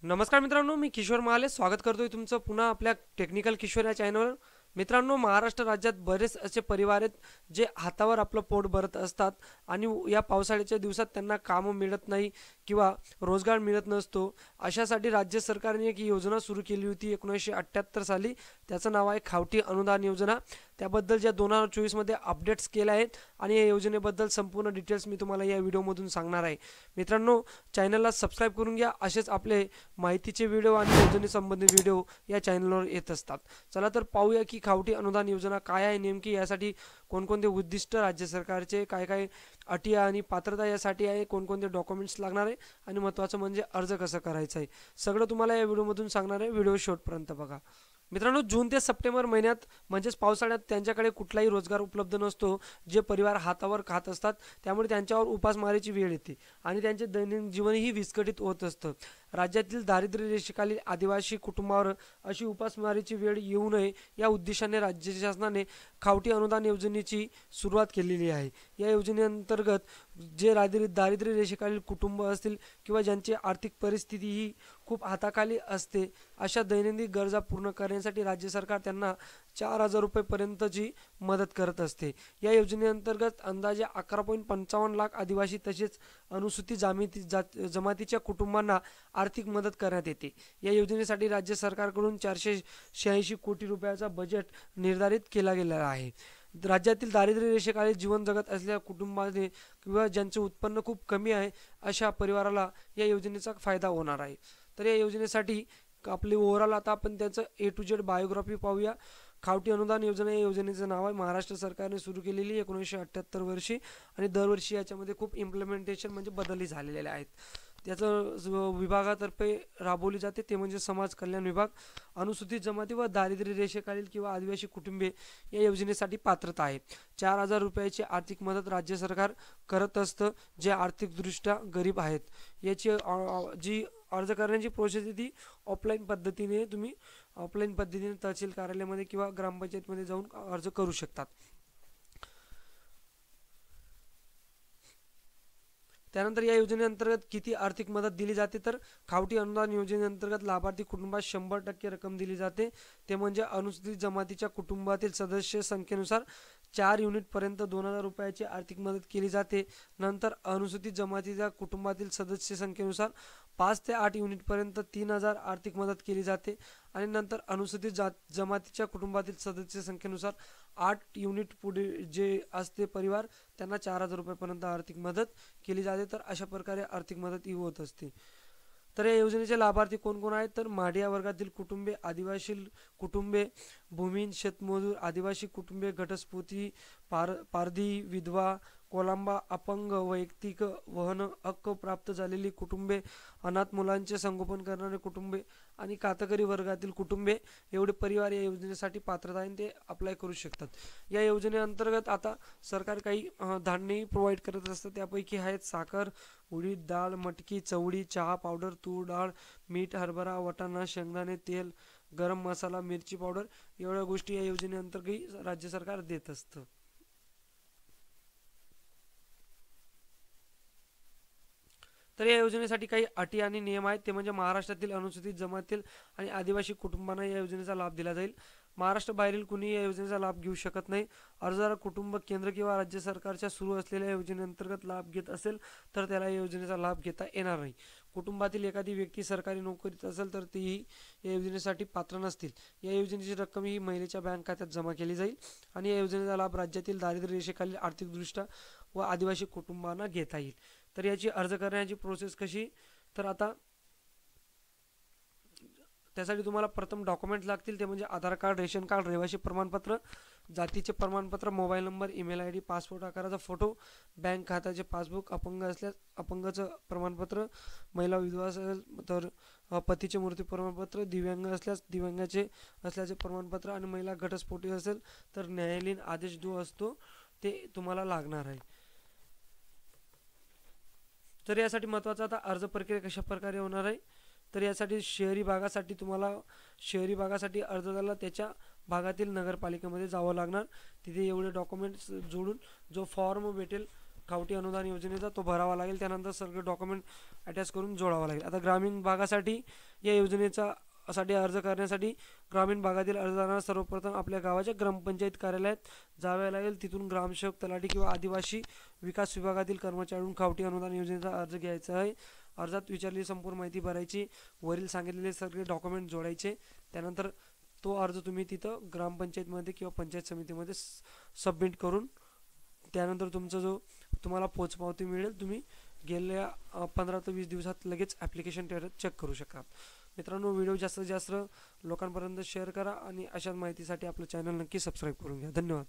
नमस्कार मित्रांनो, मी किशोर महाले स्वागत करतोय तुमचं पुन्हा आपल्या टेक्निकल किशोर या चॅनलवर. मित्रांनो, महाराष्ट्र राज्यात बरेच असे परिवार आहेत जे हातावर आपलं पोट भरत असतात आणि या पावसाळ्याच्या दिवसात त्यांना कामं मिळत नाही किंवा रोजगार मिळत नसतो. अशासाठी राज्य सरकारने एक योजना सुरू केली होती 1978 साली. त्याचं नाव आहे खावटी अनुदान योजना. त्याबद्दल ज्या 2024 अपडेट्स केल्या आहेत आणि या योजनेबद्दल संपूर्ण डिटेल्स मी तुम्हाला या व्हिडिओमधून सांगणार आहे. मित्रांनो, चॅनलला सबस्क्राईब करून घ्या. असेच आपले माहितीचे व्हिडिओ आणि योजनेसंबंधी व्हिडिओ या चॅनलवर येत असतात. चला तर पाहूया की खावटी अनुदान योजना काय आहे नेमकी, यासाठी कोणकोणते उद्दिष्ट राज्य सरकारचे, काय काय अटी आणि पात्रता यासाठी आहे, कोणकोणते डॉक्युमेंट्स लागणार आहे आणि महत्त्वाचं म्हणजे अर्ज कसं करायचं आहे, सगळं तुम्हाला या व्हिडिओमधून सांगणार आहे. व्हिडिओ शेवटपर्यंत बघा. मित्रांनो, जून ते सप्टेंबर महिन्यात म्हणजेच पावसाळ्यात त्यांच्याकडे कुठलाही रोजगार उपलब्ध नसतो. जे परिवार हातावर खात असतात त्यामुळे त्यांच्यावर उपासमारीची वेळ येते आणि त्यांचे दैनंदिन जीवनही विस्कळीत होत असतं. राज्यातील दारिद्र्य रेषेखालील आदिवासी कुटुंबावर अशी उपासमारीची वेळ येऊ नये या उद्देशाने राज्य शासनाने खावटी अनुदान योजनेची सुरुवात केलेली आहे. या योजनेअंतर्गत जे दारिद्र्य रेषेखालील कुटुंब असतील किंवा ज्यांची आर्थिक परिस्थिती ही खूप हाताखाली असते, अशा दैनंदिन गरजा पूर्ण करण्यासाठी राज्य सरकार त्यांना 4,000 रुपयेपर्यंतची मदत करत असते. या योजनेअंतर्गत अंदाजे 11.55 लाख आदिवासी तसेच अनुसूचित जमातीच्या कुटुंबांना आर्थिक मदत करण्यात येते. या योजनेसाठी राज्य सरकारकडून 486 कोटी रुपयाचा बजेट निर्धारित केला गेलेला आहे. राज्यातील दारिद्र्य रेषेखाली जीवन जगत असलेल्या कुटुंबाने किंवा ज्यांचे उत्पन्न खूप कमी आहे अशा परिवाराला या योजनेचा फायदा होणार आहे. तर या योजनेसाठी आपले ओव्हरऑल आता आपण त्याचं A to Z बायोग्राफी पाहूया. खावटी अनुदान योजना या योजनेचं नाव आहे. महाराष्ट्र सरकारने सुरू केलेली 1978 वर्षी आणि दरवर्षी याच्यामध्ये खूप इम्प्लिमेंटेशन म्हणजे बदलही झालेले आहेत. त्याचं विभागातर्फे राबवली जाते ते म्हणजे समाज कल्याण विभाग. अनुसूचित जमाती व दारिद्र्य रेषेखालील किंवा आदिवासी कुटुंबे या योजनेसाठी पात्रता आहे. 4,000 रुपयाची आर्थिक मदत राज्य सरकार करत असतं जे आर्थिकदृष्ट्या गरीब आहेत. याची जी अर्ज करण्याची प्रोसेस आहे ती ऑफलाईन पद्धतीने तहसील कार्यालयामध्ये किंवा ग्रामपंचायतमध्ये जाऊन अर्ज करू शकतात. त्यानंतर या योजनेअंतर्गत किती आर्थिक मदत दिली जाते, तर खावटी अनुदान योजनेअंतर्गत लाभार्थी कुटुंबास 100% रक्कम दिली जाते. ते म्हणजे अनुसूचित जमातीच्या कुटुंबातील सदस्य संख्येनुसार 4 युनिटपर्यंत 2,000 रुपयाची आर्थिक मदत केली जाते. नंतर अनुसूचित जमातीच्या कुटुंबातील सदस्य संख्येनुसार 5 ते 8 युनिटपर्यंत 3,000 आर्थिक मदत केली जाते आणि नंतर अनुसूचित जमातीच्या कुटुंबातील सदस्य संख्येनुसार 8 युनिट पुढे जे असते परिवार त्यांना 4,000 रुपयापर्यंत आर्थिक मदत केली जाते. तर अशा प्रकारे आर्थिक मदत ही होत असते. तर या योजनेचे लाभार्थी कोण कोण आहेत, तर माडिया वर्गातील कुटुंबे, आदिवासी कुटुंबे, भूमिहीन शेतमजूर, आदिवासी कुटुंबे, घटस्फोटी, पारधी, विधवा, कोलांबा, अपंग, वैयक्तिक वहन हक्क प्राप्त झालेली कुटुंबे, अनाथ मुलांचे संगोपन करणारे कुटुंबे आणि कातकरी वर्गातील कुटुंबे एवढे परिवार या योजनेसाठी पात्रता आहे ते अप्लाय करू शकतात. या योजनेअंतर्गत आता सरकार काही धान्यही प्रोव्हाइड करत असतं. त्यापैकी आहेत साखर, उडीद डाळ, मटकी, चवळी, चहा पावडर, तूर डाळ, मीठ, हरभरा, वाटाणा, शेंगदाणे, तेल, गरम मसाला, मिरची पावडर एवढ्या गोष्टी या योजनेअंतर्गत राज्य सरकार देत असतं. तर या योजनेसाठी काही अटी आणि नियम आहेत. ते म्हणजे महाराष्ट्रातील अनुसूचित जमातील आणि आदिवासी कुटुंबांना या योजनेचा लाभ दिला जाईल. महाराष्ट्र बाहेरील कुणी या योजनेचा लाभ घेऊ शकत नाही. अर्जदार कुटुंब केंद्र किंवा राज्य सरकारच्या सुरू असलेल्या योजनेअंतर्गत लाभ घेत असेल तर त्याला या योजनेचा लाभ घेता येणार नाही. कुटुंबातील एखादी व्यक्ती सरकारी नोकरीत असेल तर तीही या योजनेसाठी पात्र नसतील. या योजनेची रक्कम ही महिलेच्या बँक खात्यात जमा केली जाईल आणि या योजनेचा लाभ राज्यातील दारिद्र्य रेषेखालील आर्थिकदृष्ट्या व आदिवासी कुटुंबांना घेता येईल. तर याची अर्ज करण्याची प्रोसेस कशी, तर आता त्यासाठी तुम्हाला प्रथम डॉक्युमेंट लागतील. ते म्हणजे आधार कार्ड, रेशन कार्ड, रहिवासी प्रमाणपत्र, जातीचे प्रमाणपत्र, mobile number, email ID, passport आकाराचा फोटो, बँक खात्याचे पासबुक, अपंग असल्यास अपंगाचं प्रमाणपत्र, महिला विधवा असेल तर पतीचे मृत्यू प्रमाणपत्र, दिव्यांग असल्यास दिव्यांगाचे असल्याचे प्रमाणपत्र आणि महिला घटस्फोटी असेल तर न्यायालयीन आदेश जो असतो ते तुम्हाला लागणार आहे. तर यासाठी महत्त्वाचा आता अर्ज प्रक्रिया कशा प्रकारे होणार आहे, तर यासाठी शहरी भागासाठी अर्जदाराला त्याच्या भागातील नगरपालिकेमध्ये जावं लागणार. तिथे एवढे डॉक्युमेंट्स जोडून जो फॉर्म भेटेल खावटी अनुदान योजनेचा तो भरावा लागेल. त्यानंतर सगळे डॉक्युमेंट अटॅच करून जोडावा लागेल. आता ग्रामीण भागासाठी या योजनेचा साठी अर्ज करण्यासाठी ग्रामीण भागातील अर्जदारांना सर्वप्रथम आपल्या गावाच्या ग्रामपंचायत कार्यालयात जावे लागेल. तिथून ग्रामसेवक, तलाठी किंवा आदिवासी विकास विभागातील कर्मचाऱ्यांकडून खावटी अनुदान योजनेचा अर्ज घ्यायचा आहे. अर्जात विचारलेली संपूर्ण माहिती भरायची, वरील सांगितलेले सगळे डॉक्युमेंट जोडायचे. त्यानंतर तो अर्ज तुम्ही तिथं ग्रामपंचायतमध्ये किंवा पंचायत समितीमध्ये सबमिट करून त्यानंतर तुमचा जो तुम्हाला पोचपावती मिळेल, तुम्ही गेल्या 15 ते 20 दिवसात लगेच ॲप्लिकेशन चेक करू शकाल. मित्रांनो, व्हिडिओ जास्तीत जास्त लोकांपर्यंत शेअर करा आणि अशाच माहितीसाठी आपलं चॅनल नक्की सबस्क्राईब करून घ्या. धन्यवाद.